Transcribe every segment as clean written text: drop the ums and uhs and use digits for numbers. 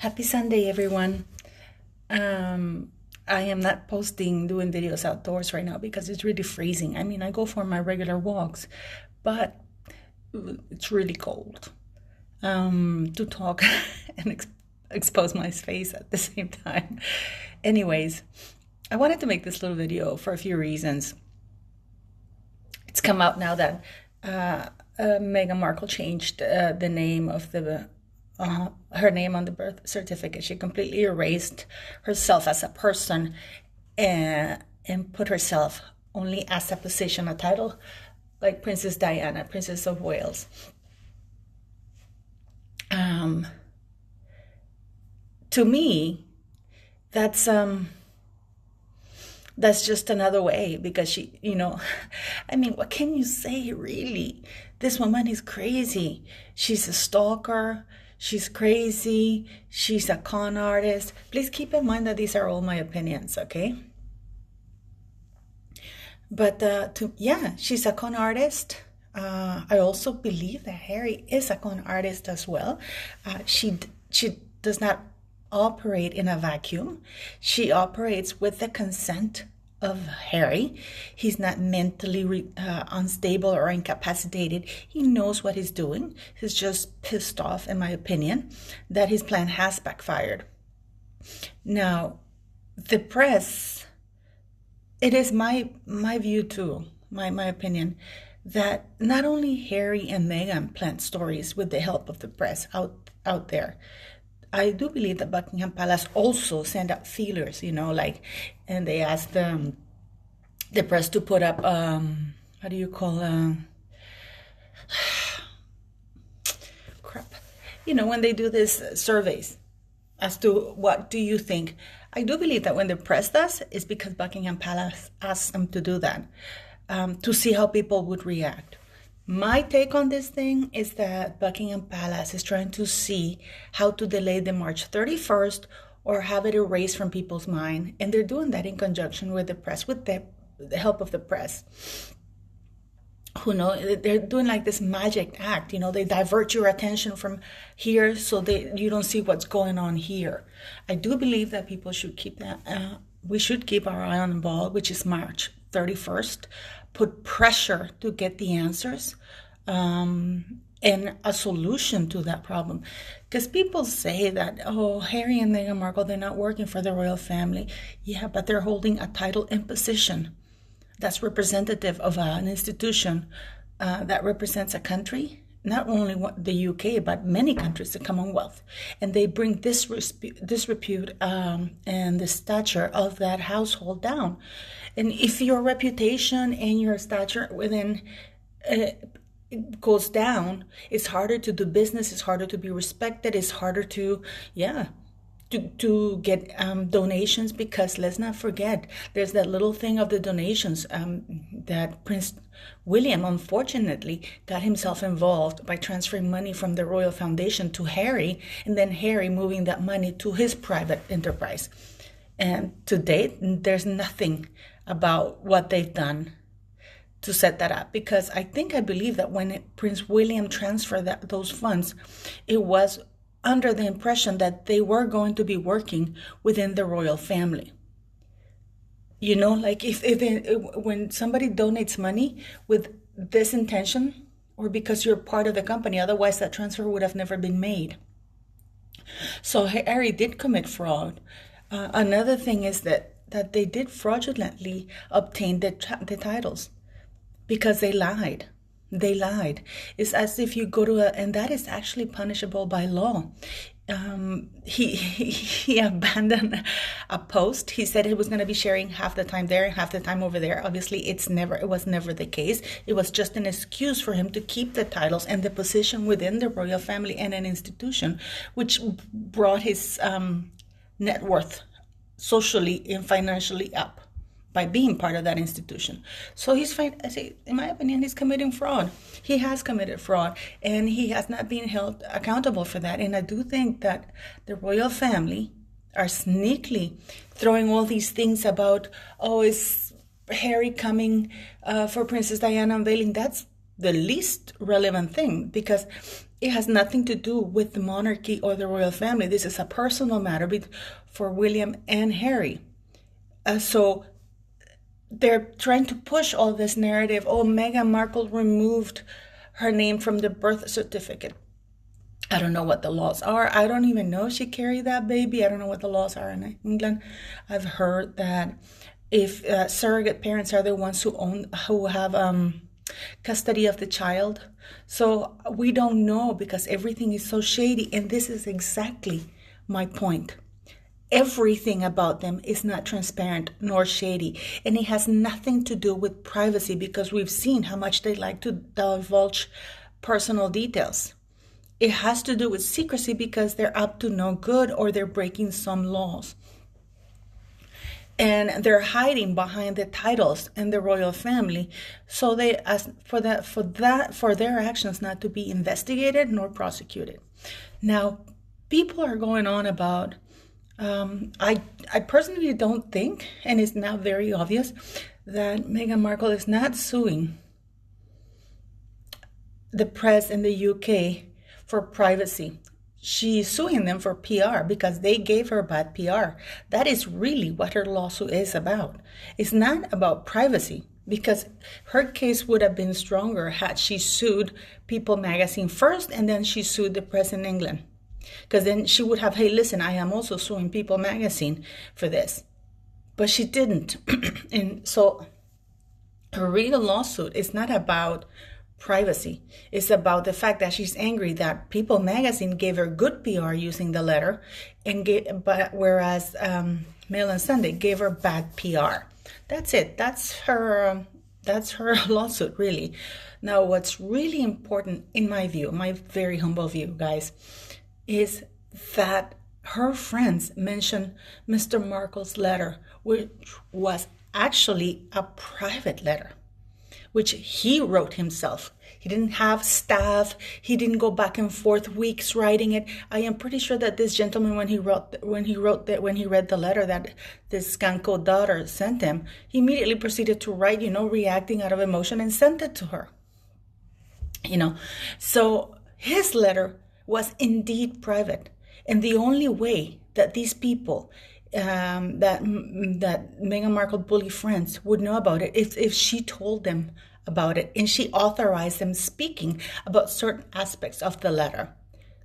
Happy Sunday, everyone. I am not doing videos outdoors right now because it's really freezing. I mean, I go for my regular walks, but it's really cold to talk and expose my face at the same time. Anyways, I wanted to make this little video for a few reasons. It's come out now that Meghan Markle changed the name of her name on the birth certificate. She completely erased herself as a person and put herself only as a position, a title, like Princess Diana, Princess of Wales. To me, that's just another way because she, I mean, what can you say really? This woman is crazy. She's a stalker. She's crazy. She's a con artist. Please keep in mind that these are all my opinions, okay? But she's a con artist. I also believe that Harry is a con artist as well. She does not operate in a vacuum. She operates with the consent of Harry. He's not mentally unstable or incapacitated. He knows what he's doing. He's just pissed off, in my opinion, that his plan has backfired. Now, the press, it is my view too, my opinion, that not only Harry and Meghan plant stories with the help of the press out there. I do believe that Buckingham Palace also send out feelers, and they ask the press to put up, what do you call, crap, when they do this surveys as to what do you think. I do believe that when the press does, it's because Buckingham Palace asks them to do that, to see how people would react. My take on this thing is that Buckingham Palace is trying to see how to delay the March 31st or have it erased from people's mind. And they're doing that in conjunction with the press, with the help of the press. They're doing like this magic act. They divert your attention from here so you don't see what's going on here. I do believe that people should keep that. We should keep our eye on the ball, which is March 31st. Put pressure to get the answers and a solution to that problem. Because people say that, Harry and Meghan Markle, they're not working for the royal family. Yeah, but they're holding a title and position that's representative of an institution that represents a country, not only the UK, but many countries, the Commonwealth. And they bring this repute and the stature of that household down. And if your reputation and your stature within goes down, it's harder to do business, it's harder to be respected, it's harder to get donations, because let's not forget, there's that little thing of the donations that Prince William, unfortunately, got himself involved by transferring money from the Royal Foundation to Harry, and then Harry moving that money to his private enterprise. And to date, there's nothing about what they've done to set that up, because I believe that when Prince William transferred those funds, it was under the impression that they were going to be working within the royal family. Like when somebody donates money with this intention, or because you're part of the company, otherwise that transfer would have never been made. So Harry did commit fraud. Another thing is that they did fraudulently obtain the titles because they lied. They lied. It's as if you go to and that is actually punishable by law. He abandoned a post. He said he was going to be sharing half the time there and half the time over there. Obviously, it was never the case. It was just an excuse for him to keep the titles and the position within the royal family and an institution, which brought his net worth socially and financially up by being part of that institution. So in my opinion, he's committing fraud. He has committed fraud, and he has not been held accountable for that. And I do think that the royal family are sneakily throwing all these things about, is Harry coming for Princess Diana unveiling? That's the least relevant thing, because It has nothing to do with the monarchy or the royal family. This is a personal matter for William and Harry. So they're trying to push all this narrative. Oh, Meghan Markle removed her name from the birth certificate. I don't know what the laws are. I don't even know if she carried that baby. I don't know what the laws are in England. I've heard that if surrogate parents are the ones who have custody of the child. So we don't know, because everything is so shady. And this is exactly my point. Everything about them is not transparent nor shady. And it has nothing to do with privacy, because we've seen how much they like to divulge personal details. It has to do with secrecy because they're up to no good, or they're breaking some laws. And they're hiding behind the titles and the royal family, so they ask for their actions not to be investigated nor prosecuted. Now, people are going on about. I personally don't think, and it's now very obvious, that Meghan Markle is not suing the press in the UK for privacy. She's suing them for PR because they gave her bad PR. That is really what her lawsuit is about. It's not about privacy, because her case would have been stronger had she sued People magazine first and then she sued the press in England. Because then she would have, hey, listen, I am also suing People magazine for this. But she didn't. And so her real lawsuit is not about privacy. It's about the fact that she's angry that People magazine gave her good PR using the letter, whereas Mail and Sunday gave her bad PR. That's it. That's her lawsuit, really. Now, what's really important, in my view, my very humble view, guys, is that her friends mentioned Mr. Markle's letter, which was actually a private letter, which he wrote himself. He didn't have staff. He didn't go back and forth weeks writing it. I am pretty sure that this gentleman, when he read the letter that this Skanko daughter sent him, he immediately proceeded to write, reacting out of emotion, and sent it to her. So his letter was indeed private, and the only way that these people, that Meghan Markle bully friends, would know about it if she told them about it, and she authorized them speaking about certain aspects of the letter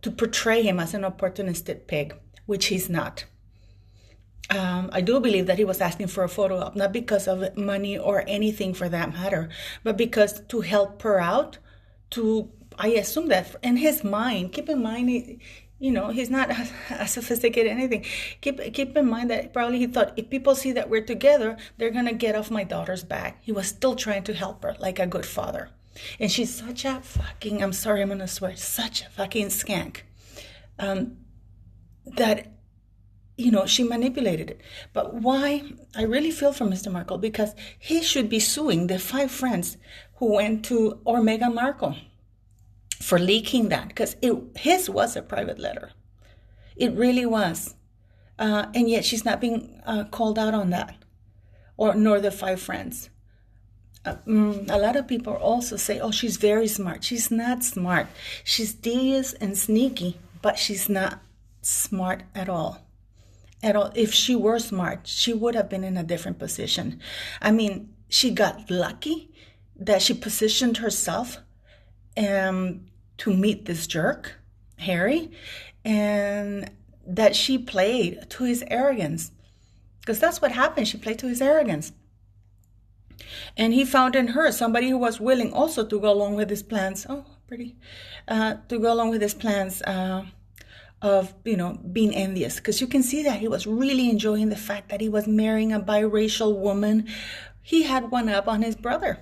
to portray him as an opportunistic pig, which he's not. I do believe that he was asking for a photo op, not because of money or anything for that matter, but because to help her out. I assume that in his mind, keep in mind, he's not as sophisticated as anything. Keep in mind that probably he thought, if people see that we're together, they're going to get off my daughter's back. He was still trying to help her like a good father. And she's such a fucking, I'm sorry, I'm going to swear, such a fucking skank. That, she manipulated it. But why? I really feel for Mr. Markle, because he should be suing the 5 friends who went to, or Meghan Markle, for leaking that, because his was a private letter. It really was. And yet she's not being called out on that, nor the 5 friends. A lot of people also say, oh, she's very smart. She's not smart. She's devious and sneaky, but she's not smart at all. If she were smart, she would have been in a different position. I mean, she got lucky that she positioned herself to meet this jerk, Harry, and that she played to his arrogance. Because that's what happened. She played to his arrogance. And he found in her somebody who was willing also to go along with his plans. Oh, pretty. To go along with his plans of, being envious. Because you can see that he was really enjoying the fact that he was marrying a biracial woman. He had one up on his brother.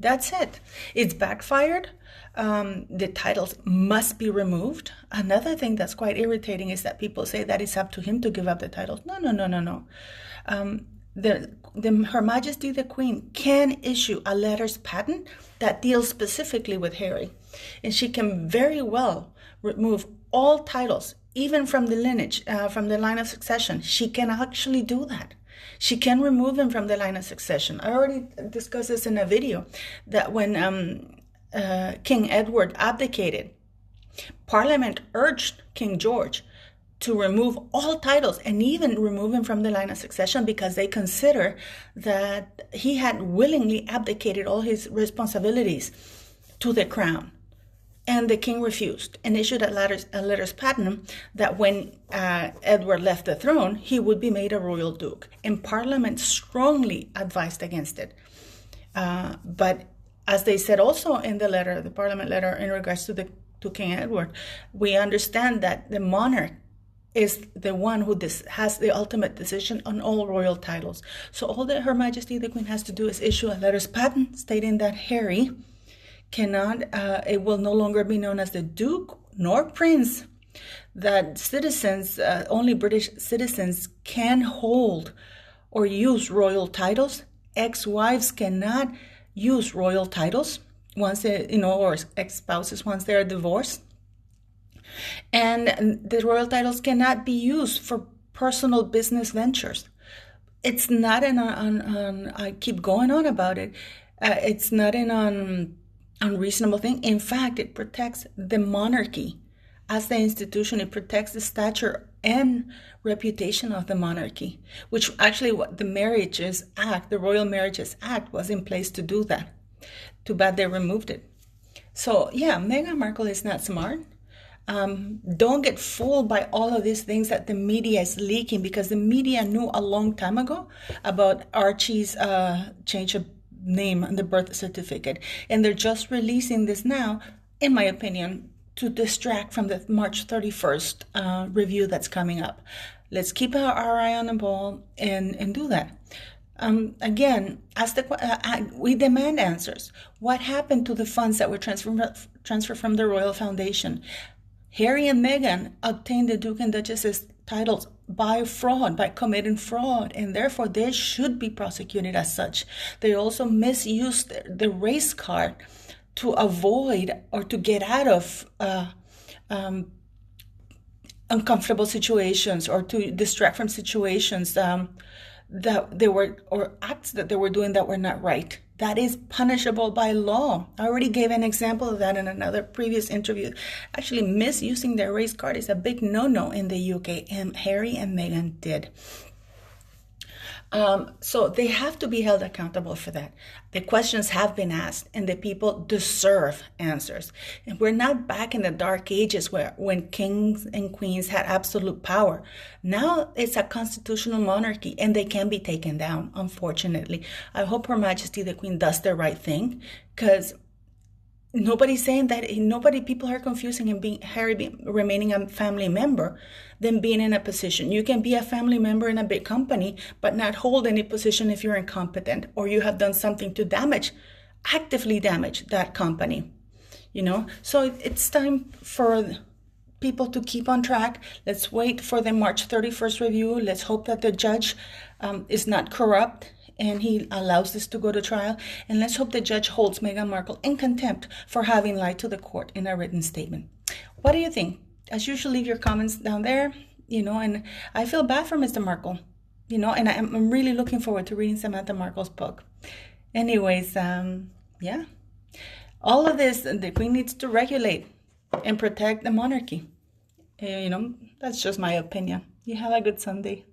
That's it. It's backfired. The titles must be removed. Another thing that's quite irritating is that people say that it's up to him to give up the titles. No. Her Majesty the Queen can issue a letters patent that deals specifically with Harry. And she can very well remove all titles, even from the lineage, from the line of succession. She can actually do that. She can remove him from the line of succession. I already discussed this in a video, that when King Edward abdicated, Parliament urged King George to remove all titles and even remove him from the line of succession because they consider that he had willingly abdicated all his responsibilities to the crown. And the king refused and issued a letters patent that when Edward left the throne, he would be made a royal duke. And Parliament strongly advised against it. But as they said also in the letter, the Parliament letter in regards to King Edward, we understand that the monarch is the one who has the ultimate decision on all royal titles. So all that Her Majesty the Queen has to do is issue a letters patent stating that Harry cannot, it will no longer be known as the Duke nor Prince, that citizens, only British citizens can hold or use royal titles. Ex-wives cannot use royal titles once they, or ex-spouses once they're divorced. And the royal titles cannot be used for personal business ventures. It's not I keep going on about it. It's not an unreasonable thing. In fact, it protects the monarchy as the institution. It protects the stature and reputation of the monarchy, which actually what the Marriages Act, the Royal Marriages Act, was in place to do that. Too bad they removed it. So yeah, Meghan Markle is not smart. Don't get fooled by all of these things that the media is leaking, because the media knew a long time ago about Archie's change of name on the birth certificate, and they're just releasing this now, in my opinion, to distract from the March 31st review that's coming up. Let's keep our eye on the ball and do that. Again, we demand answers. What happened to the funds that were transferred from the Royal Foundation? Harry and Meghan obtained the Duke and Duchess's titles by fraud, by committing fraud, and therefore they should be prosecuted as such. They also misused the race card to avoid or to get out of uncomfortable situations, or to distract from situations that they were, or acts that they were doing that were not right. That is punishable by law. I already gave an example of that in another previous interview. Actually, misusing their race card is a big no-no in the UK, and Harry and Meghan did. So they have to be held accountable for that. The questions have been asked, and the people deserve answers. And we're not back in the dark ages when kings and queens had absolute power. Now it's a constitutional monarchy, and they can be taken down, unfortunately. I hope Her Majesty the Queen does the right thing, because nobody's saying that. People are confusing him remaining a family member than being in a position. You can be a family member in a big company, but not hold any position if you're incompetent, or you have done something to actively damage that company. So it's time for people to keep on track. Let's wait for the March 31st review. Let's hope that the judge is not corrupt and he allows this to go to trial. And let's hope the judge holds Meghan Markle in contempt for having lied to the court in a written statement. What do you think? As usual, leave your comments down there, and I feel bad for Mr. Markle, and I'm really looking forward to reading Samantha Markle's book. Anyways, yeah, all of this, the Queen needs to regulate and protect the monarchy. That's just my opinion. You have a good Sunday.